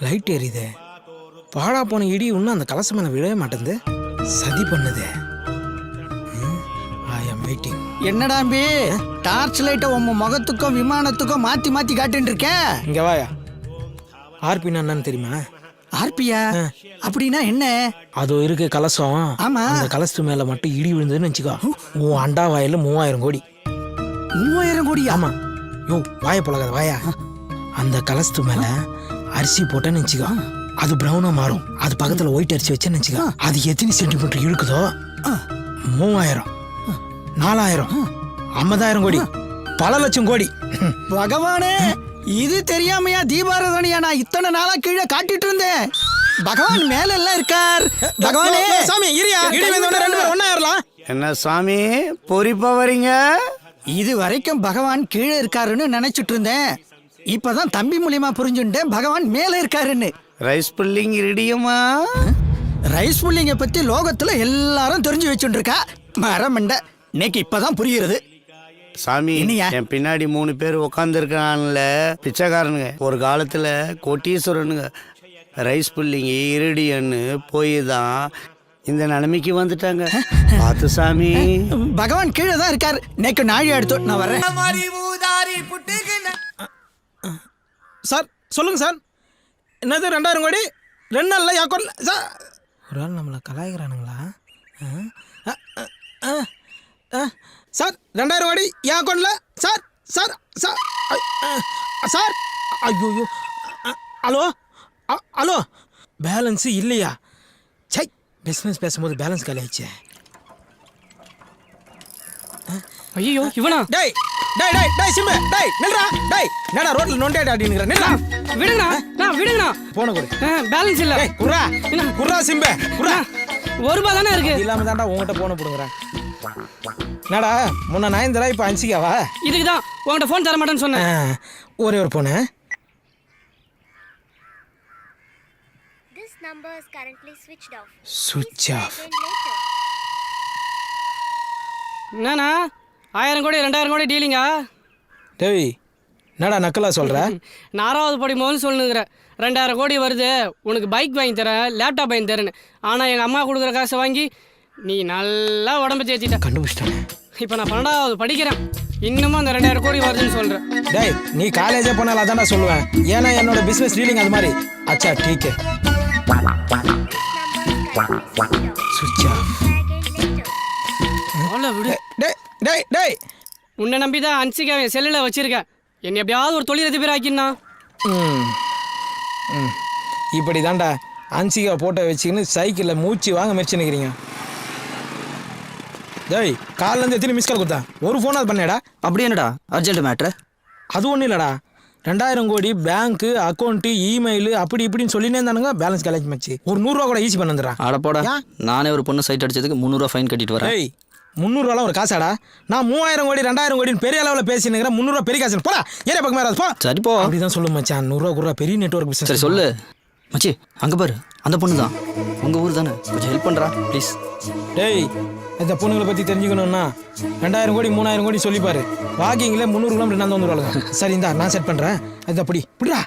Light எரியுது. பாழா போன இடி இன்னும் அந்த கலசம் மேல விழவே மாட்டேங்குது. சதி பண்ணுது. ஐ அம் வெயிட்டிங். என்னடா அம்பி டார்ச் லைட்டை உங்க முகத்துக்கும் விமானத்துக்கும் மாத்தி மாத்தி காட்டின்னு இருக்க? இங்க வாயா. ஆர்பின்னா என்னன்னு தெரியுமா? ஆர்பியா அப்படின்னா என்ன? அது இருக்கு கலசம். ஆமா. அந்த கலசத்து மேல மட்டும் இடி விழுந்ததுன்னு வச்சுக்கோ, உன் அண்டா வாயில 3000 கோடி. 3000 கோடி? ஆமா. யோ வாய பழகாத வாயா. அந்த கலசத்து மேல அரிசி போட்டேன்னு வச்சுக்கோ, அது பிரவுனா மாறும். அது பக்கத்துல ஒயிட் அரிசி வச்சேன்னு வச்சுக்கோ, அது எத்தனை சென்டிமீட்டர் இழுக்குதோ 3000, 4000, 50,000 கோடி, பல லட்சம் கோடி. பகவானே, இது தெரியாமையா தீபாராதனையா நான் இத்தனை நாளா கீழே காட்டிட்டு இருந்தேன். பகவான் மேல எல்லாம் இருக்கார். பகவானே சாமி இரியா, இடி வந்தோட ரெண்டு பேரும் ஒண்ணா ஏறலாம். என்ன சாமி பொறிப்பா வரீங்க? இது வரைக்கும் பகவான் கீழே இருக்காருன்னு நினைச்சிட்டு இருந்தேன். இப்பதான் தம்பி மூலியமா புரிஞ்சுட்டேன் பகவான் மேல இருக்காருன்னு. ரைஸ் புல்லிங் ரெடியுமா? ரைஸ் புல்லிங்க பத்தி லோகத்துல எல்லாரும் தெரிஞ்சு வச்சுட்டு இருக்கா. மரமண்ட இன்னைக்கு இப்பதான் புரியுறது. சாமி என் பின்னாடி 3 பேர் உட்கார்ந்து இருக்கான்ல, பிச்சைக்காரனுங்க. ஒரு காலத்துல கோட்டீஸ்வரனுங்க. ரைஸ் புல்லிங்க இருடியன்னு போய் தான் இந்த நிலைமைக்கு வந்துட்டாங்க. பார்த்து சாமி. பகவான் கீழே தான் இருக்காரு. நேக்கு நாழி எடுத்து நான் வரேன். சார் சொல்லுங்க சார். என்னது 2000 கோடி 2 நாள்ல யாக்கோட்ல சார்? ஒரு ஆள் நம்மளை கலாய்க்கிறானுங்களா? சார் 2000 கோடி என் அக்கௌண்ட்ல சார். சார் சார் சார் ஐயோ. ஹலோ ஹலோ, பேலன்ஸு இல்லையா? சை, பிஸ்னஸ் பேசும்போது பேலன்ஸ் காலி ஆயிடுச்சு. ஐயோ இவனா? டேய் டேய் டேய் டேய் சிம்பு, டேய் நில்றா. டேய் என்னடா ரோட்ல நொண்டே டாடிங்கற? நில்றா. விடுங்கண்ணா, நான் விடுங்கண்ணா. போன கொடு. பேலன்ஸ் இல்ல. டேய் குர்ரா குர்ரா சிம்பு குர்ரா. 1 ரூபாய் தானே இருக்கு. இல்லாம தான்டா உன்கிட்ட போன போடுங்கறேன். என்னடா முன்ன 9 தடவை இப்ப 5காவா? இதுக்கு தான் உன்கிட்ட ஃபோன் தர மாட்டேன்னு சொன்னேன். ஒரே ஒரு போன. This number is currently switched off. Switch off. என்னண்ணா 1000 கோடி 2000 கோடி டீலிங்கா? டேய் என்னடா நக்கலா சொல்ற? 4வது படி முதல்ல சொல்லுங்கிற 2000 கோடி வருது, உனக்கு பைக் வாங்கி தரேன், லேப்டாப் வாங்கி தரேன்னு. ஆனால் எங்கள் அம்மா கொடுக்குற காசை வாங்கி நீ நல்லா உடம்பு தேய்ச்சிட்ட. கண்டுபிடிச்சிட்டேன். இப்போ நான் 12வது படிக்கிறேன், இன்னமும் அந்த 2000 கோடி வருதுன்னு சொல்கிறேன். டேய் நீ காலேஜே போனாலும் அதான்டா சொல்லுவேன். ஏன்னா என்னோட பிஸ்னஸ் டீலிங் அது மாதிரி. அச்சா டீக்கே. சுவிட்ச் ஆஃப். அவ்வளோ விடு. டேய் டேய் டேய் உன்னை நம்பி தான் அன்சிக்காவை செல்லில் வச்சுருக்கேன். என்னை எப்படியாவது ஒரு தொழிலதிபர் ஆக்கினா. இப்படி தான்டா அன்சிகா போட்டோ வச்சுக்கின்னு சைக்கிளில் மூச்சு வாங்க மிரிச்சு நிற்கிறீங்க. டேய் காலிலேருந்து எத்தனை மிஸ் கால் கொடுத்தா? ஒரு ஃபோன் அது பண்ணேடா. அப்படி என்னடா அர்ஜென்ட் மேட்ரு? அது ஒன்றும் இல்லைடா, 2000 கோடி பேங்க்கு அக்கௌண்ட்டு இமெயில் அப்படி இப்படின்னு சொல்லினே இருந்தானுங்க. பேலன்ஸ் காலேஜ் மச்சு ஒரு 100 ரூபா கூட ஈஸி பண்ண வந்துடுறான். அடப்போடா, நானே ஒரு பொண்ணு சைட் அடிச்சதுக்கு 300 ஃபைன் கட்டிட்டு வரேன். டேய் 300 ரூபாலாம் ஒரு காசாடா? நான் 3000 கோடி 2000 கோடின்னு பெரிய அளவில் பேசினுக்கிறேன். 300 ரூபா பெரிய காசு போடா. ஏரியா பக்கம் மேலே போ. சரி போ. அப்படிதான் சொல்லு மச்சான். 100 ரூபா கூட பெரிய நெட்வொர்க் பிசினஸ். சரி சொல்லு மச்சி. அங்கே பாரு, அந்த பொண்ணு தான். உங்கள் ஊர் தானே, கொஞ்சம் ஹெல்ப் பண்ணுறா ப்ளீஸ். டேய் இந்த பொண்ணுங்களை பற்றி தெரிஞ்சுக்கணும்னா 2000 கோடி 3000 கோடி சொல்லிப்பாரு. வாக்கிங்கில் 300 கிலோமீட்டர் நான் வந்துடுவாங்க. சரி இந்தா நான் செட் பண்ணுறேன். அது அப்படி இப்படிடா.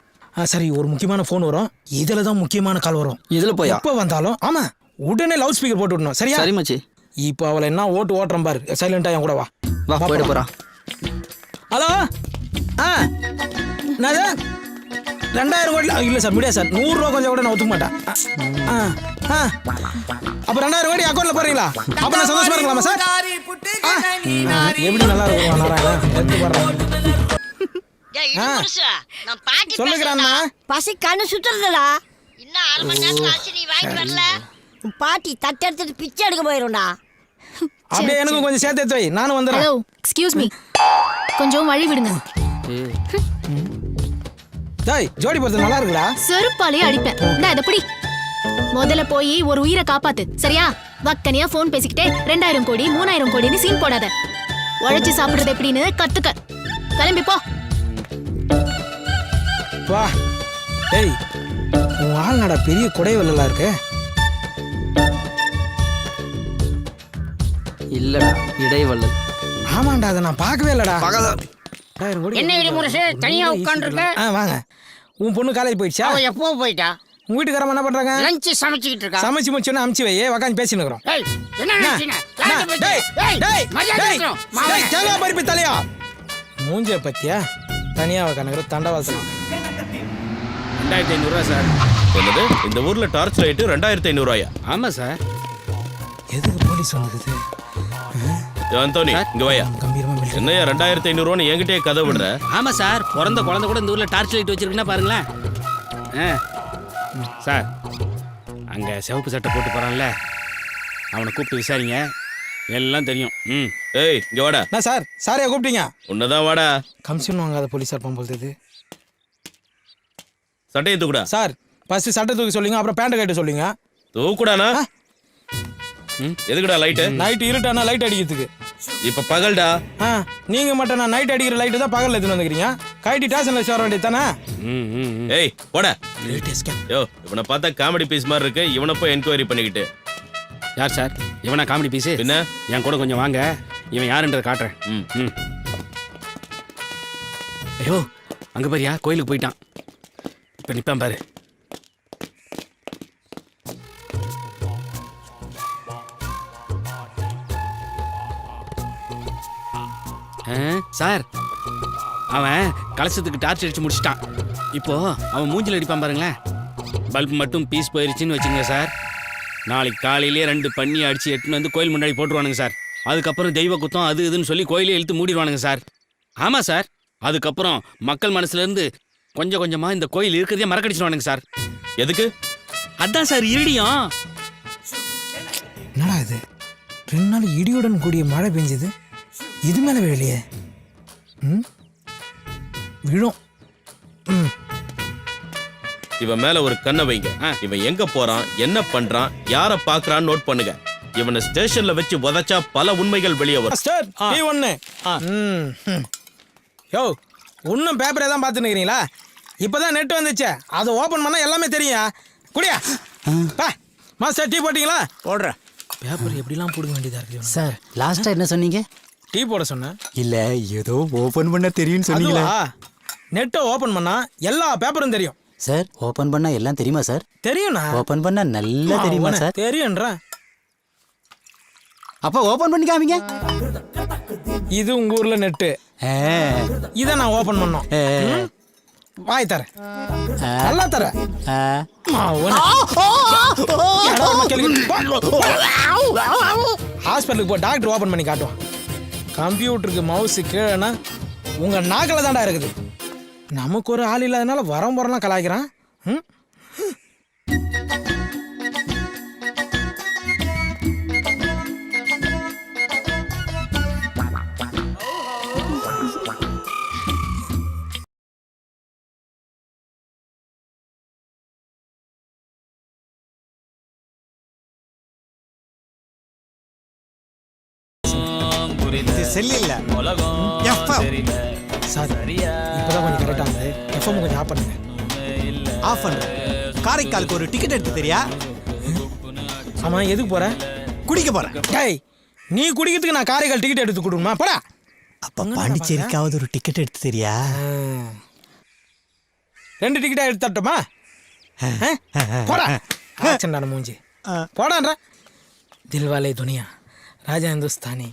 சரி ஒரு முக்கியமான ஃபோன் வரும், இதில் தான் முக்கியமான கால் வரும். இதில் போய் எப்போ வந்தாலும் ஆமாம் உடனே லவுட் ஸ்பீக்கர் போட்டு விடணும். சரியா? சரி மச்சி. இப்போ அவளை என்ன ஓட்டுறேன் பாரு. சைலண்டாக என் கூட வா. வா போயிட்டு போகிறா. ஹலோ என்னது 2000 கோடி? இல்லை சார் முடியாது சார். 100 ரூபா கொஞ்சம் கூட நான் ஒத்துக்க மாட்டேன். அப்போ 2000 கோடி அக்கௌண்ட்டில் போடுறீங்களா? அப்போ நான் சந்தோஷமா இருக்கலாமா சார்? எப்படி நல்லா இருக்கும் எடுத்து போடுறேன். சொல்லுகிறான்னா பசி கண்ணு சுத்துறதுடா. இன்னும் 1/2 மணி நேரத்துல ஆச்சு, நீ வாங்கிட்டு வரல? பாட்டி தட்டெடுத்துட்டு பிச்சை எடுக்க போயிரும்டா. அப்படியே எனக்கு கொஞ்சம் சேர்த்து எடுத்து வை, நானும் வந்துடுறேன். ஹலோ எக்ஸ்கியூஸ் மீ, கொஞ்சம் வழி விடுங்க. டேய் ஜோடி போறது நல்லா இருக்குடா. செருப்பாலே அடிப்பேன். நான் இத பிடி. முதல்ல போய் ஒரு உயிரை காப்பாத்து. சரியா? வக்கனியா ஃபோன் பேசிக்கிட்டே 2000 கோடி 3000 கோடின்னு சீன் போடாத. உழைச்சு சாப்பிடுறது எப்படின்னு கத்துக்க. கிளம்பி போ. வா. டேய் உன் ஆள் நட பெரிய குடைவெல்லாம் இருக்கு. இல்லடா இடைவள்ளல். ஆமாண்டா, அதை நான் பார்க்கவே இல்லடா. ரெண்டாயிரம் கோடி என்ன இடிமுரசு, தனியா உட்கார்ந்திருக்க? வாங்க. உன் பொண்ணு காலேஜ் போயிடுச்சா? அவ எப்போ போயிட்டா? உங்க வீட்டுக்காரமா என்ன பண்றாங்க? லஞ்ச் சமைச்சிட்டு இருக்கா. சமைச்சு முடிச்சோன்னு அமுச்சு வை, உக்காந்து பேசின்னு இருக்கிறோம். ஏய், என்ன நினைச்சீங்க? யார்கிட்ட பேச்சு? டேய், ஏய், டேய், மரியாதை டேய், இருக்கணும். டேய், மாமன். தேங்காய் பருப்பு தலையா மூஞ்ச பத்தியா தனியா உக்காந்துக்கிற தண்டவாசனம். 2500 சார். என்னது இந்த ஊர்ல டார்ச் லைட் 2500 ஆமா சார். எதுக்கு போலீஸ் வந்துக்குது? அந்தோனி இங்க வாயா. கம்பீரமா மிலிட்டரி. என்னையா 2500 என்கிட்டயே கதை விடுற? ஆமா சார், பிறந்த குழந்தை கூட இந்த ஊர்ல டார்ச் லைட் வச்சிருக்குன்னா பாருங்களேன். சார், அங்க சிவப்பு சட்டை போட்டு போறான்ல, அவனை கூப்பிட்டு விசாரிங்க, எல்லாம் தெரியும். ஏய் இங்க வாடா. நான் சார், சாரையா கூப்பிட்டீங்க? உன்னதான் வாடா. கமிஷன் வாங்காத போலீஸார் போகும்போது சட்டையை தூக்குடா. சார் ஃபர்ஸ்ட் சட்டை தூக்கி சொல்லுங்க, அப்புறம் பேண்ட் கட்ட சொல்லுங்க. தூக்குடானா? எதுக்குடா லைட்டு? நைட் இருட்டானா லைட் அடிக்கிறதுக்கு. இப்ப பகல்டா. நீங்க மட்டும் நான் நைட் அடிக்கிற லைட்டு தான் பகல்ல எடுத்துன்னு வந்துக்கிறீங்க. கைட்டி ஸ்டேஷன்ல சேர வேண்டியது தானே? ஏய் போடா. யோ இவனை பார்த்தா காமெடி பீஸ் மாதிரி இருக்கு, இவனை போய் என்கொயரி பண்ணிக்கிட்டு. யார் சார் இவனா காமெடி பீஸு? என்ன என் கூட கொஞ்சம் வாங்க, இவன் யாருன்றதை காட்டுறேன். ஐயோ அங்க பாரியா, கோயிலுக்கு போயிட்டான். இப்ப நிப்பான் பாரு. சார், அவன் கலசத்துக்கு டார்ச் அடிச்சு முடிச்சிட்டான். இப்போ அவன் மூஞ்சில் அடிப்பான் பாருங்களேன். பல்ப் மட்டும் பீஸ் போயிருச்சுன்னு வச்சுங்க சார், நாளைக்கு காலையிலே 2 பண்ணி அடிச்சு எட்டுன்னு வந்து கோயில் முன்னாடி போட்டுருவானுங்க சார். அதுக்கப்புறம் தெய்வ குத்தம் அது இதுன்னு சொல்லி கோயிலே இழுத்து மூடிடுவானுங்க சார். ஆமா சார், அதுக்கப்புறம் மக்கள் மனசுல இருந்து கொஞ்சம் கொஞ்சமா இந்த கோயில் இருக்கிறதே மறக்கடிச்சிடுவானுங்க சார். எதுக்கு? அதான் சார் இருடியும். என்னடா இது 2 நாள் இடியுடன் கூடிய மழை பெஞ்சது, இது மேல விழலையே. விழும். இவன் மேல ஒரு கண்ணை வைங்க. இவன் எங்க போறான், என்ன பண்றான், யார பாக்குறான்னு நோட் பண்ணுங்க. இவனை ஸ்டேஷன்ல வச்சு உதைச்சா பல உண்மைகள் வெளியே வரும். Start tea 1. யோ இன்னும் பேப்பரே தான் பார்த்துன்னு இருக்கிறீங்களா? இப்பதான் நெட் வந்துச்சு, அதை ஓபன் பண்ணா எல்லாமே தெரியும். குடியா மாஸ்டர் டீ போட்டீங்களா? போடுறேன். பேப்பர் எப்படிலாம் போடுங்க வேண்டியதா இருக்கு சார் லாஸ்டா என்ன சொன்னீங்க? டீ போட சொன்னேன். இல்ல ஏதோ ஓபன் பண்ண தெரியும்னு சொன்னீங்களா? நெட்டை ஓபன் பண்ணா எல்லா பேப்பரும் தெரியும். சார் ஓபன் பண்ணா எல்லாம் தெரியுமா சார்? தெரியும்ண்ணா. ஓபன் பண்ணா நல்லா தெரியுமா சார்? தெரியும்ன்றேன். அப்ப ஓபன் பண்ணி காமிங்க. இது உங்க ஊர்ல நெட்டு, இதை நான் ஓபன் பண்ணோம். வாய் தர நல்லா தர. ஹாஸ்பிட்டலுக்கு போ, டாக்டர் ஓபன் பண்ணி காட்டுவான். கம்ப்யூட்டருக்கு மவுஸ் கீழேனா உங்க நாக்கில தான்டா இருக்குது. நமக்கு ஒரு ஆள் இல்லாதனால வரம் வரலாம் கலாய்க்கிறான். செல்லில்ல சார் இப்பதான் கொஞ்சம் கரெக்டா இருந்தது. எஃப்எம் கொஞ்சம் ஆஃப் பண்ணுங்க. ஆஃப் பண்ணுறேன். காரைக்காலுக்கு ஒரு டிக்கெட் எடுத்து தெரியா? ஆமா எதுக்கு போற? குடிக்க போறேன். டேய் நீ குடிக்கிறதுக்கு நான் காரைக்கால் டிக்கெட் எடுத்து கொடுக்கணுமா? போடா. அப்ப பாண்டிச்சேரிக்காவது ஒரு டிக்கெட் எடுத்து தெரியா? 2 டிக்கெட்டா எடுத்து தரட்டுமா? போடா. ஆச்சண்டான மூஞ்சி போடான்ற. தில்வாலே துனியா ராஜா हिंदुस्तानी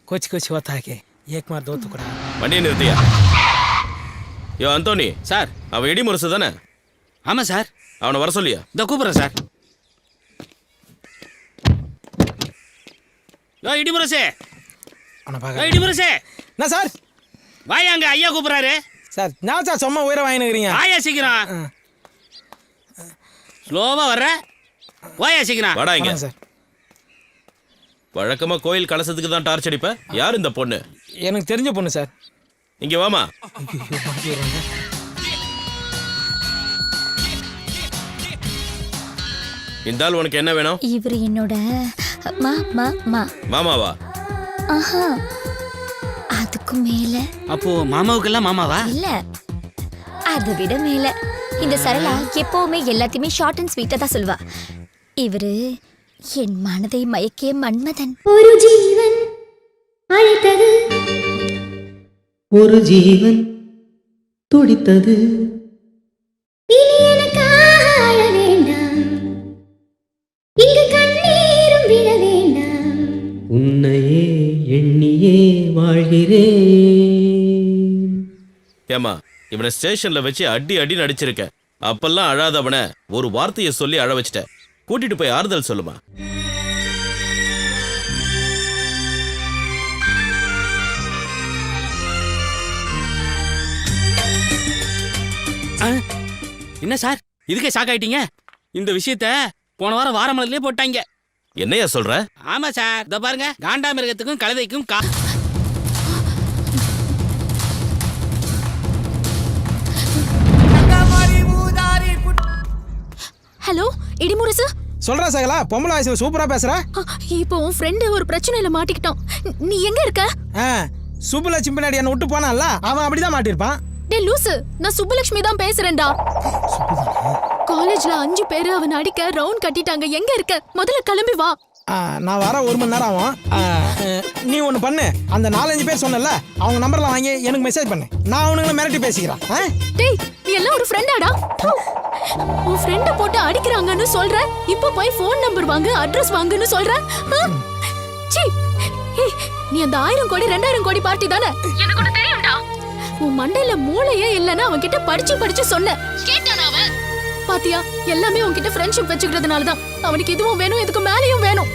कोच कोच होता है एक मार दो टुकड़ा. வண்டியை நிறுத்தியா? யோ அந்தோனி சார். அவன் இடி முரசு தானே? ஆமா சார். அவனை வர சொல்லியா? இந்த கூப்பிடுறேன் சார். யோ இடிமுரசே, இடிமுரசே. என்ன சார்? வாயாங்க, ஐயா கூப்பிடுறாரு சார். நான் சார் சும்மா உயிரை வாங்கினுக்கிறீங்க. வாயா சீக்கிரம். ஸ்லோவா வர்ற, வாயா சீக்கிரம். வாடா இங்க. சார் வழக்கமா கோயில் கலசத்துக்கு தான் டார்ச் அடிப்ப. யார் இந்த பொண்ணு? எனக்கு தெரிஞ்ச பொண்ணு சார். இங்க வாமா. இந்த ஆள் உனக்கு என்ன வேணும்? இவர் என்னோட மாமாவா? ஆஹா, அதுக்கு மேல. அப்போ மாமாவுக்கெல்லாம் மாமாவா? இல்ல, அதை விட மேல. இந்த சரளா எப்பவுமே எல்லாத்தையுமே ஷார்ட் அண்ட் ஸ்வீட்டா தான் சொல்வா. இவரு என் மனதை மயக்கிய மன்மதன். ஒரு ஜீவன் அழைத்தது ஒரு ஜீவன் துடித்தது. உன்னையே எண்ணியே வாழ்கிறேன். ஏமா இவனை ஸ்டேஷன்ல வச்சு அடி அடி நடிச்சிருக்க. அப்பெல்லாம் அழாதவன ஒரு வார்த்தையை சொல்லி அழ வச்சிட்ட. கூட்டிட்டு போய் ஆறுதல் சொல்லுமா. என்ன சார் இதுக்கே ஷாக் ஆயிட்டீங்க? இந்த விஷயத்த போன வாரம் வாரமலர்லயே போட்டாங்க. என்னையா சொல்ற? ஆமா சார், இதோ பாருங்க, காண்டாமிருகத்துக்கும் கழுதைக்கும் ஹலோ இடிமுரசு. சொல்றா சகலா, பொம்பளை வயசுல சூப்பரா பேசுற. இப்போ உன் ஃப்ரெண்டு ஒரு பிரச்சனையில மாட்டிக்கிட்டான். நீ எங்க இருக்க? சுப்புலட்சுமி பின்னாடி என்ன விட்டு போனான்ல, அவன் அப்படிதான் மாட்டிருப்பான். டே லூசு, நான் சுப்புலட்சுமி தான் பேசுறேன்டா. காலேஜ்ல 5 பேரு அவன் அடிக்க ரவுண்ட் கட்டிட்டாங்க. எங்க இருக்க? முதல்ல கிளம்பி வா. நான் வர 1 மணி நேரம் ஆகும். நீ ஒன்று பண்ணு, அந்த 4-5 பேர் சொன்னல அவங்க நம்பர்லாம் வாங்கி எனக்கு மெசேஜ் பண்ணு. நான் அவனுங்களை மிரட்டி பேசிக்கிறேன். டேய் நீ எல்லாம் ஒரு ஃப்ரெண்டாடா? உன் ஃப்ரெண்ட போட்டு அடிக்கிறாங்கன்னு சொல்ற, இப்போ போய் ஃபோன் நம்பர் வாங்கு, அட்ரஸ் வாங்குன்னு சொல்ற. சீ, நீ அந்த 1000 கோடி 2000 கோடி பார்ட்டி தானே? எனக்கு ஒன்னு தெரியும்டா. உன் மண்டையில மூளையே இல்லைன்னா அவன் கிட்ட படிச்சு சொன்ன கேட்டானா அவன்? பாத்தியா, எல்லாமே உன்கிட்ட ஃப்ரெண்ட்ஷிப் வச்சுக்கிறதுனால தான். அவனுக்கு இதுவும் வேணும், இதுக்கு மேலேயும் வேணும்.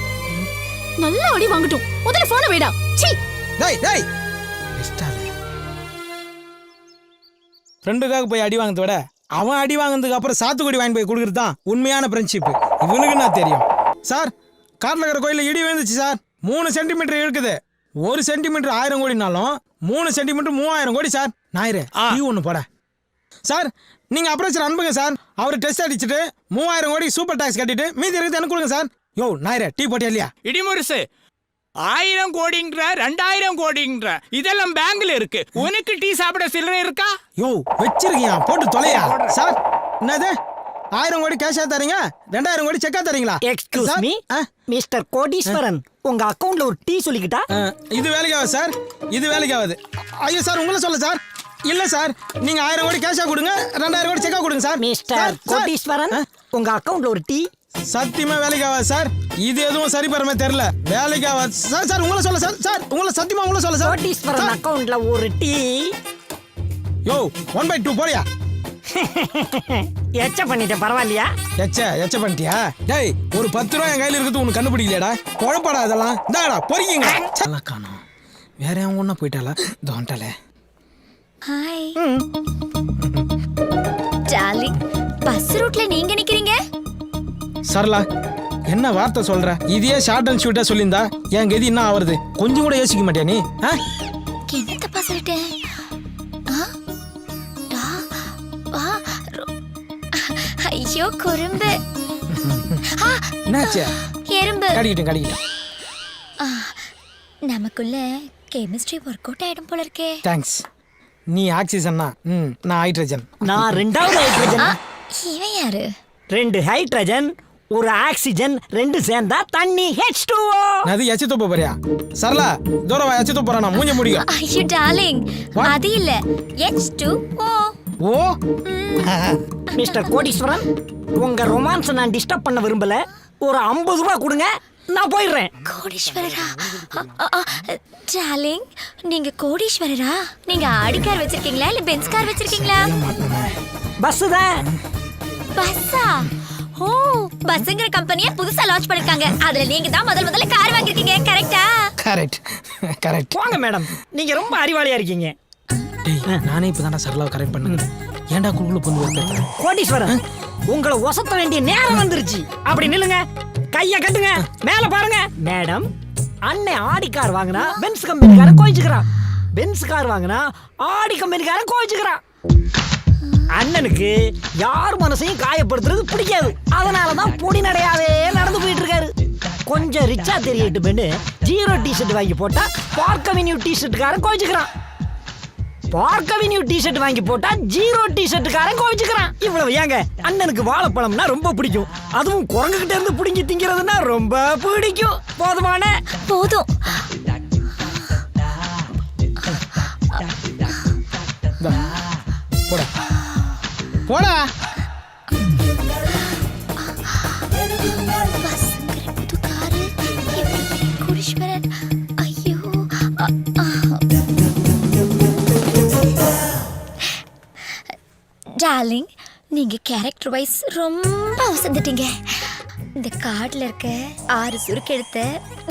நல்லா அடி வாங்கட்டும். முதல்ல போனை வைடா. சீ டேய் டேய், ஃப்ரெண்டுக்காக போய் அடி வாங்குறத விட அவன் அடி வாங்கினதுக்கு அப்புறம் சாத்துக்குடி வாங்கி போய் கொடுக்குறது தான் உண்மையான ஃப்ரெண்ட்ஷிப். இவனுக்கு நான் தெரியும் சார். காட்டில் இருக்கிற கோயிலில் இடி விழுந்துச்சு சார். 3 சென்டிமீட்டர் இருக்குது. 1 சென்டிமீட்டர் 1000 கோடினாலும் 3 சென்டிமீட்டர் 3000 கோடி சார். ஞாயிறு டீ ஒன்று போட சார். நீங்க அப்ரோச்சர் அனுப்புங்க சார். அவர் டெஸ்ட் அடிச்சுட்டு 3000 கோடி சூப்பர் டாக்ஸ் கட்டிட்டு மீதி இருக்குது எனக்கு கொடுங்க சார். யோ ஞாயிறு டீ போட்டியா இல்லையா? இடிமுரசு, 1000 கோடிங்கிற 2000 கோடிங்கிற இதெல்லாம் பேங்க்ல இருக்கு. உனக்கு டீ சாப்பிட சில்லறை இருக்கா? யோ வச்சிருக்கியா, போட்டு தொலையா சார். என்னது 1000 கோடி கேஷா தரீங்க, 2000 கோடி செக்கா தரீங்களா? எக்ஸ்கியூஸ் மீ மிஸ்டர் கோடீஸ்வரன், உங்க அக்கவுண்ட்ல ஒரு டீ சொல்லிக்கிட்டா? இது வேலைக்கு ஆகுது சார், இது வேலைக்கு ஆகுது. ஐயோ சார் உங்களை சொல்ல சார். இல்ல சார், நீங்க 1000 கோடி கேஷா கொடுங்க, 2000 கோடி செக்கா கொடுங்க சார். மிஸ்டர் கோடீஸ்வரன், உங்க அக்கவுண்ட்ல ஒரு டீ. சத்தியமா வேலைக்கு ஆகாது சார். இது எதுவும் சரி பரமே தெரியல. வேலைக்கு ஆகாது சார். சார் உங்களை சொல்ல சார். சார் உங்களை சத்தியமா உங்களை சொல்ல சார். கோடீஸ்வரன் அக்கவுண்ட்ல ஒரு டீ. யோ 1/2 போறியா? எச்ச பண்ணிட்டேன், பரவாயில்லையா? எச்ச பண்ணிட்டியா? டேய் ஒரு 10 ரூபா என் கையில இருக்குது, உனக்கு கண்டுபிடிக்கலையாடா? குழப்படா இதெல்லாம். இந்தாடா பொறிக்கிங்க. எல்லாம் காணோம். வேற எவன் ஒண்ணா போயிட்டாளா? தோண்டாலே. ஹாய் டார்லிங், பஸ் ரூட்ல நீங்க நிக்கிறீங்க? சரலா என்ன வார்த்தை சொல்ற? இதையே ஷார்ட் அண்ட் ஸ்வீட்டா சொல்லியிருந்தா என் கதி என்ன ஆவறது? கொஞ்சம் கூட யோசிக்க மாட்டியா நீ? என்ன தப்பா சொல்லிட்டேன்? ஐயோ குறும்பு. என்னாச்சு? எறும்பு. கடிக்கிட்டேன். நமக்குள்ள கெமிஸ்ட்ரி ஒர்க் அவுட் ஆயிடும் போல இருக்கே. தேங்க்ஸ். நீ ஆக்சிஜன்னா நான் ஹைட்ரஜன். நான் 2வது ஹைட்ரஜன். இவன் யாரு? 2 ஹைட்ரஜன் ஒரு ஆக்சிஜன் 2 சேர்ந்தா தண்ணி H2O. அது எச்ச தூப்ப போறியா? சரலா தூரவா எச்ச தூப்ப போறானா? மூஞ்ச முடியும். ஐயோ டார்லிங், அது இல்ல H2O. ஓ மிஸ்டர் கோடீஸ்வரன், உங்க ரொமான்ஸ் நான் டிஸ்டர்ப் பண்ண விரும்பல. ஒரு 50 ரூபாய் கொடுங்க, நான் போயிடுறேன். கோடீஸ்வரரா? டார்லிங், நீங்க கோடீஸ்வரரா? நீங்க ஆடி கார் வச்சிருக்கீங்களா இல்ல பென்ஸ் கார் வச்சிருக்கீங்களா? பஸ் தான். பஸ்ஸா? ஓ, பஸ்ங்கிற கம்பெனியை புதுசா லான்ச் பண்ணிருக்காங்க. அதுல நீங்க தான் முதல்ல கார் வாங்கிருக்கீங்க, கரெக்ட்டா? கரெக்ட். வாங்க மேடம், நீங்க ரொம்ப அறிவாளியா இருக்கீங்க. டேய் நானே இப்பதான் சரலாவை கரெக்ட் பண்ணேன். ஏன்டா குழுக்குள்ள பொண்ணு வைப்ப? கோடீஸ்வரன், உங்களை ஒசத்த வேண்டிய நேரம் வந்துருச்சு. அப்படி நில்லுங்க, கைய கட்டுங்க, மேல பாருங்க. மேடம், அண்ணன் ஆடி கார் வாங்கினா பென்ஸ் கம்பெனிக்காரன் கோயிச்சுக்கிறான். பென்ஸ் கார் வாங்கினா ஆடி கம்பெனிக்காரன் கோயிச்சுக்கிறான். அண்ணனுக்கு யார் மனசையும் காயப்படுத்துறது பிடிக்காது. அதனாலதான் பொடி நடையாவே நடந்து போயிட்டு இருக்காரு. கொஞ்சம் ரிச்சா தெரியட்டுமென்னு 0 டிஷர்ட் வாங்கி போட்டா பார்க் அவென்யூ டிஷர்ட்டுக்காரன் கோயிச்சுக்கிறான். பார்க் அவென்யூ டிஷர்ட் வாங்கி போட்டா 0 டிஷர்ட்டுக்காரன் கோவிச்சுக்கிறான். இவ்வளவு ஏங்க, அண்ணனுக்கு வாழைப்பழம்னா ரொம்ப பிடிக்கும். அதுவும் குரங்குகிட்ட இருந்து பிடிங்கி திங்கிறதுனா ரொம்ப பிடிக்கும். போதுமான போதும். போடா போடா. பசங்கிற புது காரு, எவ்வளவு பெரிய கோடீஸ்வரன். ஐயோ. டார்லிங், நீங்க கேரக்டர் வைஸ் ரொம்ப வசந்துட்டீங்க. இந்த கார்டுல இருக்க 6 சுருக்கெழுத்த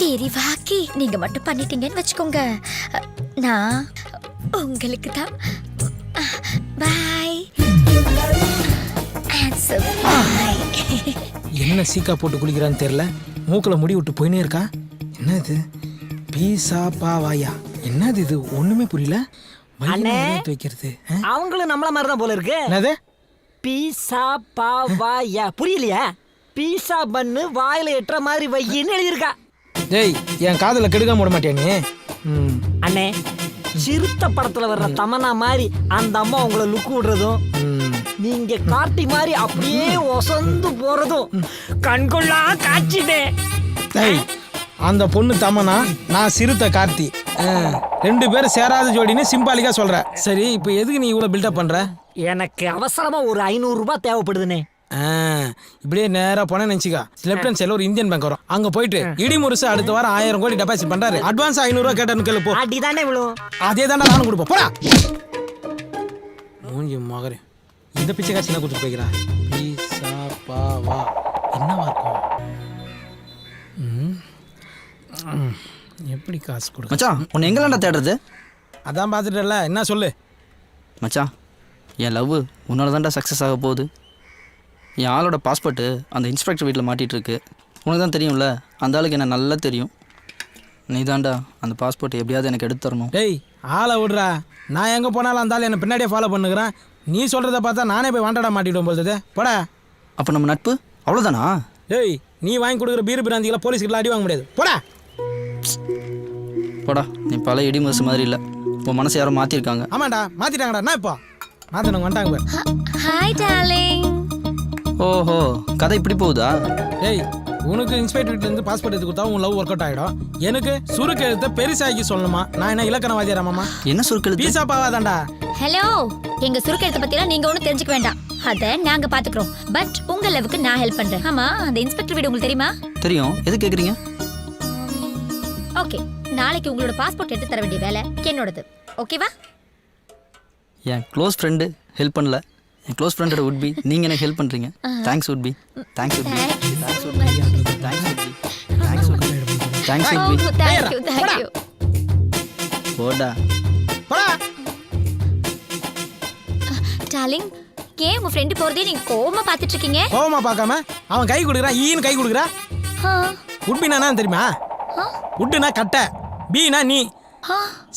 விரிவாக்கி நீங்க மட்டும் பண்ணிட்டீங்கன்னு வச்சுக்கோங்க. நான் உங்களுக்கு தான். பாய். என்ன சீக்கா போட்டு குளிக்கிறான்னு தெரியல. மூக்கில் முடி விட்டு போயினே இருக்கா. என்னது பீஸா பாவாயா? என்னது இது? ஒண்ணுமே புரியல. வைக்கிறது அவங்களும் நம்மள மாதிரி தான் போல இருக்கு. என்னது பீஸா பாவாயா? புரியலையா? பீஸா பண்ணு வாயில எட்டுற மாதிரி வையின்னு எழுதியிருக்கா. டேய், என் காதுல கெடுக்காம விட மாட்டியா நீ? அண்ணே, சிறுத்த படத்துல வர்ற தமனா மாதிரி அந்த அம்மா உங்களை லுக்கு விடுறதும், நீங்க காட்டி மாதிரி அப்படியே ஒசந்து போறதும் கண்கொள்ளா காட்சிதே. டேய், அந்த பொண்ணு தமனா, நான் சிறுத்தை கார்த்தி. 2 பேரும் சேராத ஜோடின்னு சிம்பாலிக்கா சொல்ற. சரி, இப்போ எதுக்கு நீ இவ்வளவு பில்டப் பண்ற? எனக்கு அவசரமா ஒரு 500 ரூபாய் தேவைப்படுதுனே. இப்படியே நேரா போன நினைச்சிக்கா, லெப்ட் ஹேண்ட் சைடுல ஒரு இந்தியன் பேங்க் வரும். அங்க போயிட்டு இடி முருசு அடுத்த வாரம் 1000 கோடி டெபாசிட் பண்றாரு. அட்வான்ஸ் 500 ரூபாய் கேட்டேன்னு கேளு போ. அடிதானே விழும். அதே தாண்டா நானும் கொடுப்போம். போடா மூஞ்சி மகரே. இந்த பிச்சை காட்சி என்ன கொடுத்துட்டு போய்க்கிறா? பீஸா பாவா என்னவா இருக்கும்? எப்படி காசு கொடுக்க? மச்சான், உன்னை எங்கெல்லாம்டா தேடுறது? அதான் பார்த்துட்டல. என்ன சொல்லு மச்சான், என் லவ் உன்னால தான்டா சக்ஸஸ் ஆக போகுது. என் ஆளோட பாஸ்போர்ட்டு அந்த இன்ஸ்பெக்டர் வீட்டில் மாட்டிகிட்டு இருக்கு. உனக்கு தான் தெரியும்ல, அந்த ஆளுக்கு என்ன நல்லா தெரியும். நீ தான்டா அந்த பாஸ்போர்ட் எப்படியாவது எனக்கு எடுத்து தரணும். டேய், ஆளை விடுறா. நான் எங்கே போனாலும் அந்த ஆள் என்னை பின்னாடியே ஃபாலோ பண்ணுகிறேன். நீ சொல்கிறத பார்த்தா நானே போய் வாண்டடா மாட்டிவிடும் போகுது. போடா. அப்போ நம்ம நட்பு அவ்வளோதானா? டேய், நீ வாங்கி கொடுக்குற பீர் பிராந்திகளை போலீஸ்கிட்ட அடி வாங்க முடியாது. போடா போடா. நீ பல இடி முரசு மாதிரி இல்லை. உன் மனசை யாரும் மாற்றிருக்காங்க. ஆமாண்டா, மாற்றிட்டாங்கடா. என்ன இப்போ மாற்றினவங்க வந்துட்டாங்க. Hi darling. ஓஹோ, கதை இப்படி போகுதா? டேய், உனக்கு இன்ஸ்பெக்டர் வீட்டிலேருந்து பாஸ்போர்ட் எடுத்து கொடுத்தா உன் லவ் ஒர்க் அவுட் ஆகிடும். எனக்கு சுருக்கு எழுத்த பெருசாக்கி சொல்லணுமா? நான் என்ன இலக்கணவாதியாராமாமா? என்ன சுருக்கெழுத்து? பீஸா பாவாதான்டா. ஹலோ, எங்க சுருக்கெழுத்த பத்திலாம் நீங்க ஒன்றும் தெரிஞ்சுக்க வேண்டாம். அதை நாங்க பாத்துக்கிறோம். பட் உங்க லவ்வுக்கு நான் ஹெல்ப் பண்றேன். ஆமா, அந்த இன்ஸ்பெக்டர் வீடு உங்களுக்கு தெரியுமா? தெரியும். எது கேட்குறீங்க? ஓகே, நாளைக்கு உங்களோட பாஸ்போர்ட் எடுத்து தர வேண்டிய வேலை என்னோடது. ஓகேவா? என் க்ளோஸ் ஃப்ரெண்டு ஹெல்ப் பண்ணல. என் க்ளோஸ் ஃப்ரெண்டோட உட்பி நீங்கள் எனக்கு ஹெல்ப் பண்ணுறீங்க. Thanks உட்பி. Thanks உட்பி. Thanks உட்பி. Thanks உட்பி. Thanks உட்பி. Thanks உட்பி. Thank you. போடா. டார்லிங், ஏன் உங்க ஃப்ரெண்டு போறதே நீங்க கோவமா பாத்துட்டு இருக்கீங்க? கோவமா பார்க்காம அவன் கை கொடுக்குறான். ஈன்னு கை கொடுக்குறா. உட்பினா தெரியுமா? உட்டுனா கட்டை, பீனா நீ.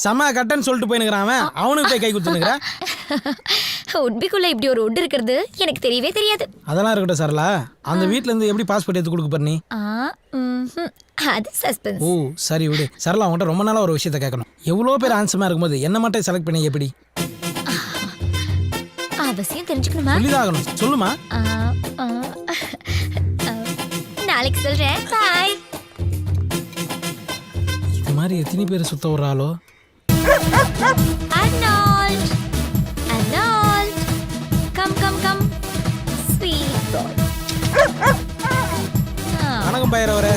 சம கட்டைன்னு சொல்லிட்டு போயினுக்கிறான் அவன். அவனுக்கு போய் கை கொடுத்துனுக்குற. உட்பிக்குள்ள இப்படி ஒரு உட் இருக்கிறது எனக்கு தெரியவே தெரியாது. அதெல்லாம் இருக்கட்டும் சரளா. அந்த வீட்ல இருந்து எப்படி பாஸ்போர்ட் எடுத்து கொடுக்க போற நீ? அது சஸ்பென்ஸ். ஓ சரி விடு. சரளா, அவன்கிட்ட ரொம்ப நாளா ஒரு விஷயத்த கேட்கணும். எவ்வளோ பேர் ஆன்சமா இருக்கும்போது என்ன மட்டும் செலக்ட் பண்ணி எப்படி? அவசியம் தெரிஞ்சுக்கணுமா? சொல்லிதாகணும். சொல்லுமா. நாளைக்கு சொல்றேன். பாய். இது மாதிரி எத்தனை பேர் சுத்த வர்றாலோ? Arnold, Arnold, come come come, sweet boy. வணக்கம் பையரவரே.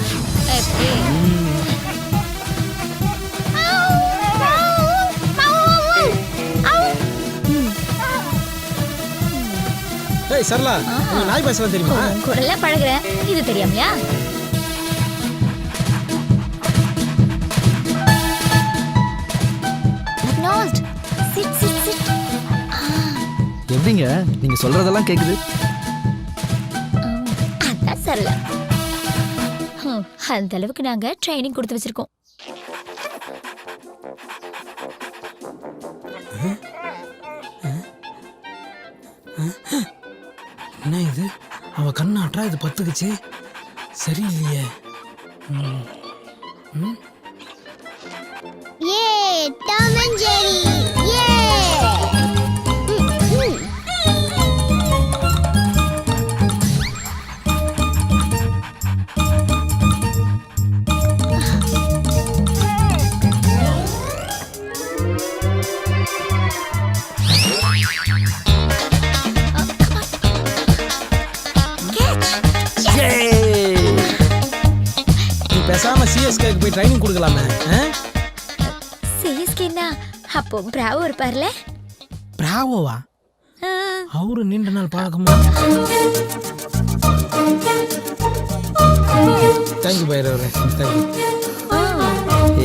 ஏய் சரளா, உனக்கு நாய் பேசலாம் தெரியுமா? குரல்ல பழகுறேன். இது தெரியாமலையா? Arnold, sit sit sit. எப்படிங்க நீங்க சொல்றதெல்லாம் கேக்குது? அதான் சரளா. அந்த அளவுக்கு நாங்க ட்ரைனிங் கொடுத்து வச்சிருக்கோம். என்ன இது? அவ கண்ணாட்டா இது பத்துக்குச்சு. சரியில்லையே. Tom and Jerry. பேசாம சிஎஸ்கேக்கு போய் ட்ரைனிங் கொடுக்கலாமே. சிஎஸ்கேனா அப்போ பிராவோ இருப்பார்ல. பிராவோவா? அவரு நீண்ட நாள் பழக்கமா? தேங்க்யூ பைரவரே, தேங்க்யூ.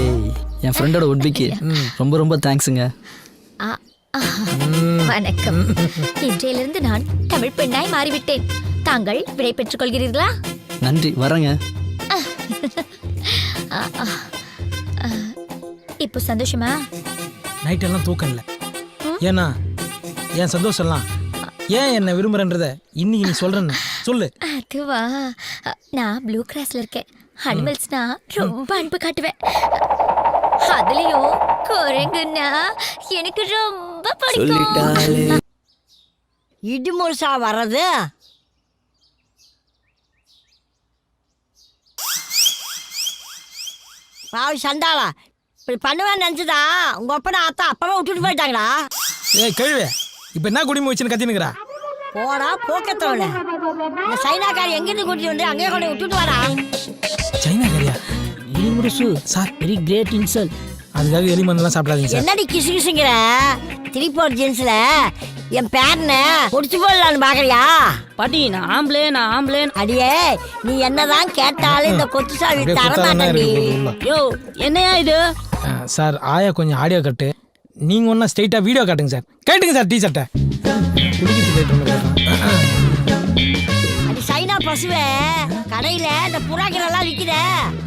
ஏய், என் ஃப்ரெண்டோட உட்பிக்கு ரொம்ப ரொம்ப தேங்க்ஸுங்க. வணக்கம். இன்றையிலிருந்து நான் தமிழ் பெண்ணாய் மாறிவிட்டேன். தாங்கள் விடை பெற்றுக் கொள்கிறீர்களா? நன்றி, வரேங்க. இப்போ சந்தோஷமா? நைட் எல்லாம் தூக்கம் இல்லை. ஏன்னா என் சந்தோஷம்லாம் ஏன் என்ன விரும்புறன்றத இன்னைக்கு நீ சொல்றேன்னு சொல்லு. அதுவா, நான் ப்ளூ கிராஸ்ல இருக்கேன். அனிமல்ஸ்னா ரொம்ப அன்பு காட்டுவேன். அதுலயும் குரங்குன்னா எனக்கு ரொம்ப பிடிக்கும். இடிமுழுசா வர்றது பாவி சண்டாளா, இப்படி பண்ணுவேன்னு நினச்சதா உங்க அப்பனை ஆத்தா அப்பவே விட்டுட்டு போயிட்டாங்களா? ஏய் கழுவே, இப்போ என்ன குடிமை வச்சுன்னு கத்தினுக்குறா? போடா போக்கத்தவள, இந்த சைனாக்காரி எங்கிருந்து கூட்டிட்டு வந்து அங்கேயே கொண்டு விட்டுட்டு வரா. சைனா கறியா? இடிமுழுசு சார், வெரி கிரேட் இன்சல்ட். அதுக்காக எலி மருந்தெல்லாம் சாப்பிடாதீங்க சார். என்னடி கிசு கிசுங்கிற? 3/4 ஜீன்ஸ்ல என் பேரனை முடிச்சு போடலான்னு பாக்குறியா? பாட்டி நான் ஆம்பளே. அடியே, நீ என்னதான் கேட்டாலும் இந்த கொத்து சாவி அப்படியே தர குத்தாதான் மாட்டேன்டி. இருக்கு உள்ள. யோ என்னையா இது? சார் ஆயா கொஞ்சம் ஆடியோ கட்டு, நீங்க ஒன்னா ஸ்ட்ரைட்டா வீடியோ காட்டுங்க சார். கேட்டுங்க சார் டீ ஷர்ட்டை. அது சைனா பசுவே, கடையில இந்த புறாக்கள் விக்குத,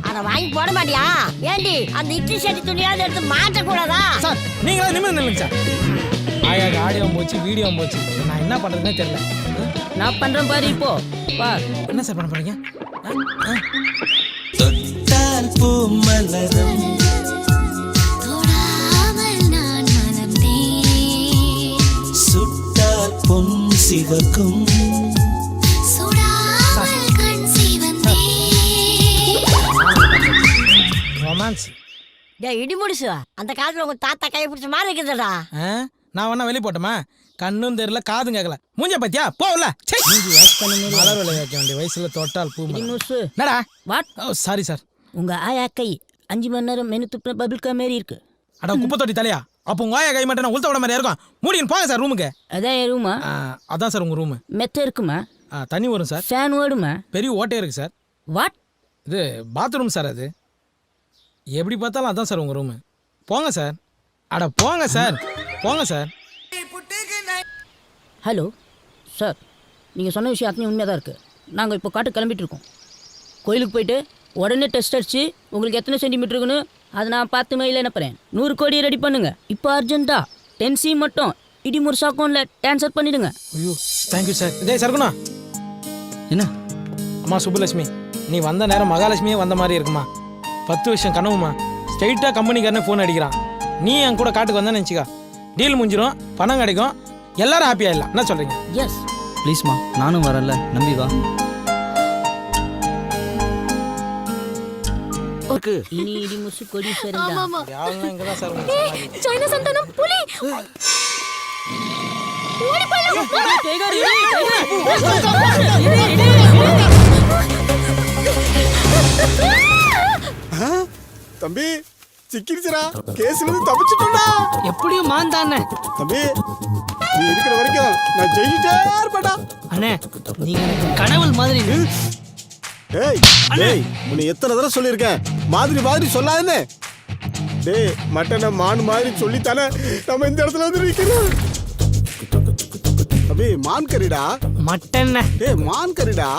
அதை வாங்கி போட மாட்டியா? ஏண்டி அந்த இட்லி சட்டி துணியாவது எடுத்து மாட்ட கூடாதா? சார் நீங்களா நிமிர்ந்து நில்லுங்க சார். ஆயாக்கு ஆடியோ போச்சு, வீடியோ போச்சு, நான் என்ன பண்றதுன்னே தெரியல. நான் பண்றேன் பாரு. இப்போ பார் என்ன சார் பண்ண போறீங்க? ரொமான்ஸ். டேய் இடிமுடிசு, அந்த காலத்துல உங்க தாத்தா கையை பிடிச்ச மாதிரி இருக்குதுடா. நான் வேணா வெளியே போட்டோமா? கண்ணும் தெரியல, காதும் கேட்கல. மூஞ்ச பத்தியா போகல. மலர் விலை வைக்க வேண்டிய வயசுல தொட்டால் பூ மலர். என்னடா? வாட்? Oh sorry sir. உங்க ஆயா கை 5 மணி நேரம் மெனு துப்புன பபிள்கா மாரி இருக்கு. அட குப்பை தொட்டி தலையா? அப்போ உங்க ஆயா கை மட்டும் நான் உளுத்த விட மாதிரி இருக்கும். மூடின்னு போங்க சார் ரூமுக்கு. அதான் என் ரூமா? அதான் சார் உங்க ரூமு. மெத்த இருக்குமா? தண்ணி வரும் சார். ஃபேன் ஓடுமா? பெரிய ஓட்டே இருக்கு சார். வாட்? இது பாத்ரூம் சார். அது எப்படி பார்த்தாலும் அதான் சார் உங்க ரூமு. போங்க சார். அட போங்க சார், போங்க சார். ஹலோ சார், நீங்கள் சொன்ன விஷயம் அத்தனை உண்மையாக தான் இருக்குது. நாங்கள் இப்போ காட்டு கிளம்பிட்டு இருக்கோம். கோயிலுக்கு போயிட்டு உடனே டெஸ்ட் அடிச்சு உங்களுக்கு எத்தனை சென்டிமீட்டர் இருக்குன்னு அதை நான் 10 மைல் அனுப்புகிறேன். 100 கோடி ரெடி பண்ணுங்க இப்போ அர்ஜென்ட்டா. 10C மட்டும் இடிமுருசு அக்கௌண்ட்டில் ட்ரான்ஸ்ஃபர் பண்ணிவிடுங்க. ஐயோ தேங்க்யூ சார். இதே சர்க்குணா. என்ன? அம்மா சுப்புலட்சுமி, நீ வந்த நேரம் மகாலட்சுமியே வந்த மாதிரி இருக்குமா? 10 வருஷம் கனவுமா. ஸ்ட்ரைட்டாக கம்பெனிக்காரனே ஃபோன் அடிக்கிறான். நீ என் கூட காட்டுக்கு வந்தேன்னு நினச்சிக்கா, டீல் முடிஞ்சிடும், பணம் கிடைக்கும், எல்லாரும் ஹாப்பியாக இல்லை. என்ன சொல்கிறீங்க? எஸ் ப்ளீஸ்மா, நானும் வரல, நம்பி வா. இனி இடிமுசு கொடி சரிந்தா. யாரெல்லாம் இங்கே தான் சார். சைனா சந்தானம் புலி. ஓடி போயிடலாம். தம்பி சிக்கிருச்சுடா, கேஸ்ல இருந்து தப்பிச்சிட்டா. எப்படியும் மாந்தானே தம்பி, நீ இருக்கிற வரைக்கும் நான் ஜெயிச்சிட்டே இருப்பேன்டா. அண்ணே, நீங்க எனக்கு கனவுள் மாதிரி. டேய் டேய், உன்னை எத்தனை தடவை சொல்லியிருக்கேன், மாதிரி மாதிரி சொல்லாதே. டேய் மட்டனை மான் மாதிரி சொல்லித்தானே நம்ம இந்த இடத்துல வந்து நிற்கிறோம். தம்பி மான் கறிடா. மட்டன்? டேய் மான் கறிடா.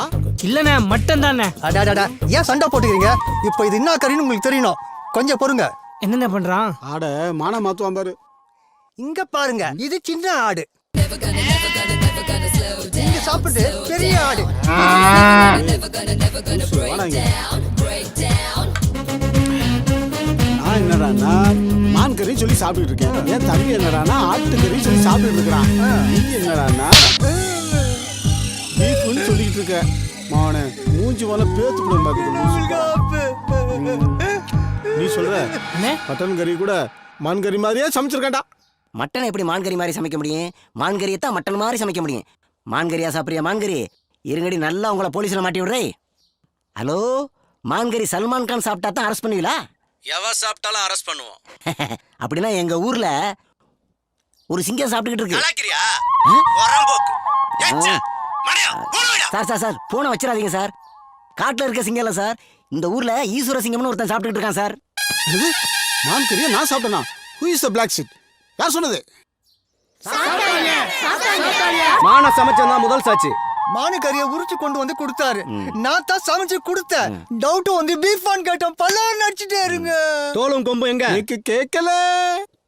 இல்லண்ணே, மட்டன் தானே. அடாடாடா, ஏன் சண்டை போட்டுக்கிறீங்க? இப்போ இது என்ன கறின்னு உங்களுக்கு தெரியணும், கொஞ்சம் பொறுங்க. என்னென்ன பண்றான்? ஆட மானா மாத்துவான் பாரு. இங்க பாருங்க, இது சின்ன ஆடு, இங்க சாப்பிட்டு பெரிய ஆடு. நான் என்னடான்னா மான் கறி சொல்லி சாப்பிட்டு இருக்கேன். என் தம்பி என்னடானா ஆட்டு கறி சொல்லி சாப்பிட்டு இருக்கிறான். நீ என்னடானா பீஃப்னு சொல்லிக்கிட்டு இருக்க. மாவனே மூஞ்சி போல பேத்து கூட பாத்துக்க. நீ சொல்ற மட்டன் கறி கூட மான் கறி மாதிரியே சமைச்சிருக்காண்டா. மட்டன் எப்படி மான்கறி மாதிரி சமைக்க முடியும்? மான்கறியை தான் மட்டன் மாதிரி சமைக்க முடியும். மான்கறியா சாப்பிட்றியா? மான்கறி இருங்கடி, நல்லா உங்களை போலீஸில் மாட்டி விடுறே. ஹலோ, மான்கறி சல்மான் கான் சாப்பிட்டா தான் அரெஸ்ட் பண்ணுவீங்களா? எவ சாப்பிட்டாலும் அரெஸ்ட் பண்ணுவோம். அப்படின்னா எங்க ஊர்ல ஒரு சிங்கம் சாப்பிட்டுக்கிட்டு இருக்கு. கலாக்கிறியா? வரம்போக்கு. ஏச்சே. மணியா, போன விடா. சார் போனை வச்சிடாதீங்க சார். காட்டுல இருக்க சிங்கம் இல்ல சார், இந்த ஊர்ல ஈஸ்வர சிங்கம்னு ஒருத்தன் சாப்பிட்டுக்கிட்டு இருக்கான் சார். இது மான் கறியா நான் சாப்பிட்டேனா? Who is the black sheep? யார் சொன்னது? மான சமைச்சா முதல் சாட்சி. மானு கறியை உரிச்சு கொண்டு வந்து கொடுத்தாரு. நான் தான் சமைச்சு கொடுத்தேன். டவுட் வந்து பீஃபான் கேட்டோம். பல்லார் நடிச்சுட்டே இருங்க. தோலும் கொம்பு எங்க? எனக்கு கேட்கல.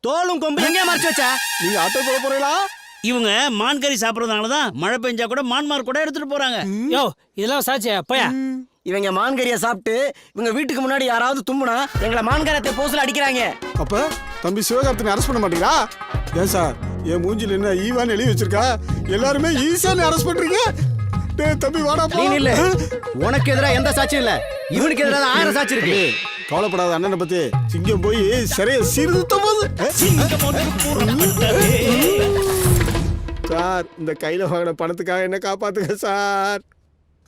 தோலும் கொம்பு எங்க மறைச்சு வச்ச? நீங்க ஆட்டோ போட போறீங்களா? இவங்க மான்கறி சாப்பிட்றதுனால தான் மழை பெஞ்சா கூட மான்மார் கூட எடுத்துட்டு போறாங்க. யோ இதெல்லாம் சாட்சியா போயா? இவங்க மான்கறியை சாப்பிட்டு இவங்க வீட்டுக்கு முன்னாடி யாராவது தும்முனா எங்களை மான்கரத்தை போஸ்ல அடிக்கிறாங்க. அப்ப தம்பி சிவகார்த்தினை அரெஸ்ட் பண்ண மாட்டீங்களா? ஏன் சார் என் மூஞ்சில என்ன ஈவான்னு எழுதி வச்சிருக்கா? எல்லாருமே ஈஸியான அரெஸ்ட் பண்றீங்க. டேய் தம்பி வாடா போ. நீ இல்ல. உனக்கு எதிரா எந்த சாட்சியும் இல்ல. இவனுக்கு எதிரா 1000 சாட்சி இருக்கு. கவலைப்படாத அண்ணனை பத்தி. சிங்கம் போய் சரியா சீர்திருத்த போது. சார் இந்த கையில வாங்கின பணத்துக்காக என்ன காப்பாத்துங்க சார்.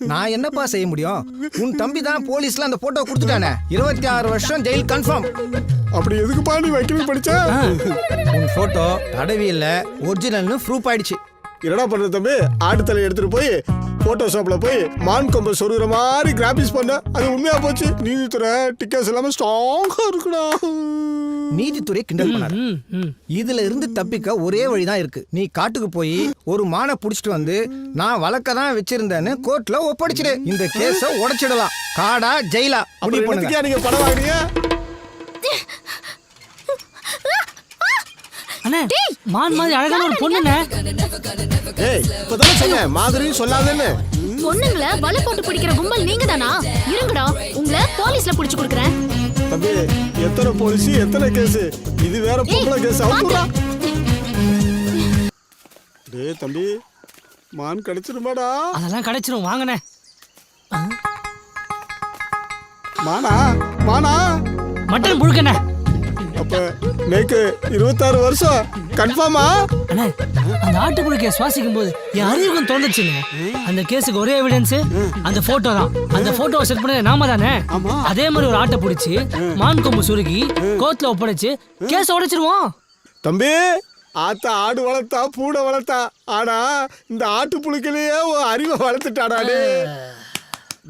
நான் என்னப்பா செய்ய முடியும்? உன் தம்பி தான் போலீஸ்ல அந்த போட்டோ கொடுத்துட்டானே. 26 வருஷம் ஜெயில் கன்ஃபார்ம். அப்படி எதுக்குப்பா நீ வைக்கவே படிச்ச? உன் போட்டோ தடவியில்ல ஒரிஜினல்னு ப்ரூஃப் ஆயிடுச்சு. என்னடா பண்ற தம்பி? ஆட்டுத்தலை எடுத்துட்டு போய் போட்டோஷாப்ல போய் மான் கொம்பை சொருகிற மாதிரி கிராபிக்ஸ் பண்ண. அது உண்மையா போச்சு. நீதித்துறை டிக்கெட்ஸ் எல்லாமே ஸ்ட்ராங்கா இருக்குடா. நீதித்துறை கிண்டல் பண்ணாரு. இதுல இருந்து தப்பிக்க ஒரே வழிதான் இருக்கு. நீ காட்டுக்கு போய் ஒரு மானை புடிச்சிட்டு வந்து நான் வழக்க தான் வச்சிருந்தேன்னு கோர்ட்ல ஒப்படைச்சிடு. இந்த கேஸ உடைச்சிடலாம். காடா ஜெயிலா முடிவு பண்ணுங்க. நீங்க படம் வாங்குறீங்க? அண்ணே மான் மாதிரி அழகான ஒரு பொண்ணுண்ணே. ஏய் இப்பதானே சொன்னேன் மாதிரியும் சொல்லாதேன்னு. பொண்ணுங்களை வலை போட்டு பிடிக்கிற கும்பல் நீங்க தானா? இருங்கடா, உங்களை போலீஸ்ல புடிச்சு கொடுக்குறேன். தம்பி எத்தனை போலீஸ் எத்தனை கேஸ்? இது வேற பொம்பளை கேஸ். அவுக்குடா. டேய் தம்பி மான் கிடைச்சிருமாடா? அதெல்லாம் கிடைச்சிரும் வாங்கண்ணே. மானா மானா மட்டன் புழுக்கண்ணே. அப்ப நேக்கு 26 வருஷம் கன்ஃபார்மா? அண்ணே அந்த ஆட்டுப்புழுக்கைய சுவாசிக்கும் போது என் அறிவுக்கும் தோணுச்சுங்க. அந்த கேஸுக்கு ஒரே எவிடன்ஸ் அந்த போட்டோ தான். அந்த போட்டோவை செட் பண்ணது நாம தானே. அதே மாதிரி ஒரு ஆட்டை பிடிச்சி மான் கொம்பு சுருகி கோர்ட்ல ஒப்படைச்சு கேஸ் உடைச்சிருவோம். தம்பி ஆத்தா ஆடு வளர்த்தா பூனை வளர்த்தா. ஆனா இந்த ஆட்டு புழுக்கிலேயே அறிவை வளர்த்துட்டாடா.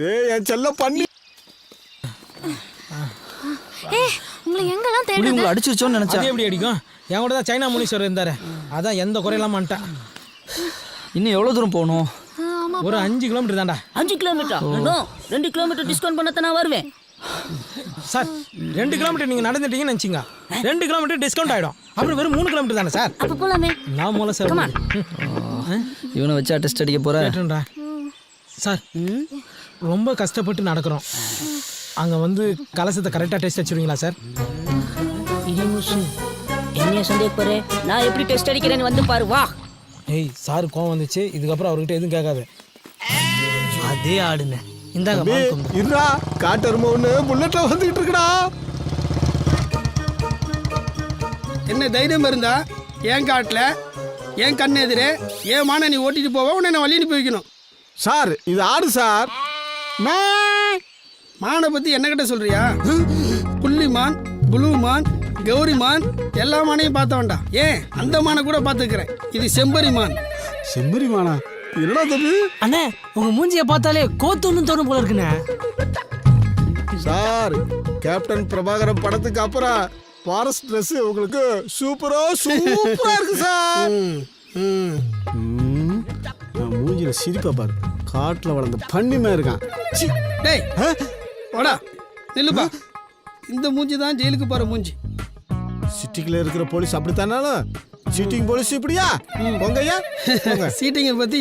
டேய் என் செல்ல பண்ணி. உங்களை எங்கெல்லாம் தேடுறது? உங்களை அடிச்சிருச்சோன்னு நினைச்சேன். அது எப்படி அடிக்கும்? என் கூட தான் சைனா முனீஸ்வரர் இருந்தாரு. அதான் எந்த குறையெல்லாம் பண்ணிட்டேன். இன்னும் எவ்வளோ தூரம் போகணும்? ஒரு 5 கிலோமீட்டர் தான்டா. 5 கிலோமீட்டர்? 2 கிலோமீட்டர் டிஸ்கவுண்ட் பண்ணத்தான் நான் வருவேன். சார் 2 கிலோமீட்டர் நீங்க நடந்துட்டீங்கன்னு நினைச்சிங்க. 2 கிலோமீட்டர் டிஸ்கவுண்ட் ஆயிடும். அப்புறம் வெறும் 3 கிலோமீட்டர் தானே சார். அப்ப போலாமே. நான் மூல சார் இவனை வச்சா டெஸ்ட் அடிக்க போற சார். ரொம்ப கஷ்டப்பட்டு நடக்கிறோம். அங்க வந்து கலசத்தை கரெக்டா டெஸ்ட் அடிச்சிருவீங்களா சார்? என்ன சந்தேகப்பறே? நான் எப்படி டெஸ்ட் அடிக்கிறேன்னு வந்து பாரு வா. ஏய் சார் கோவம் வந்துச்சு. இதுக்கப்புறம் அவர்கிட்ட எதுவும் கேட்காது. அதே ஆடுங்க. இந்தாங்க இருடா காட்டரும ஒண்ணு புல்லட்ல வந்துகிட்டு இருக்குடா. என்ன தைரியம் இருந்தா என் காட்டுல என் கண்ணு எதிரே ஏன் மான நீ ஓட்டிட்டு போவ? உன்னை நான் வழி அனுப்பி வைக்கணும். சார் இது ஆடு சார். மானை பத்தி என்ன கிட்ட சொல்றியா? புள்ளி மான், புளு மான், கௌரி மான் எல்லா மானையும் பார்த்த வேண்டாம். ஏன் அந்த மானை கூட பார்த்துக்கிறேன். இது செம்பரி மான். செம்பரி மானா? என்னடா தம்பி? அண்ணே உங்க மூஞ்சியை பார்த்தாலே கோத்துன்னு தோணும் போல இருக்குண்ணே. சார் கேப்டன் பிரபாகரன் படத்துக்கு அப்புறம் ஃபாரஸ்ட் ட்ரெஸ் உங்களுக்கு சூப்பரா இருக்கு சார். மூஞ்சில சிரிப்பா பாரு. காட்டுல வளர்ந்த பண்ணிமே இருக்கான். டேய் வாடா நில்லுப்பா. இந்த மூஞ்சி தான் ஜெயிலுக்கு போற மூஞ்சி. சிட்டிக்குள்ள இருக்கிற போலீஸ் அப்படித்தானாலும் சீட்டிங் போலீஸ் இப்படியா? போங்கய்யா சீட்டிங்கை பத்தி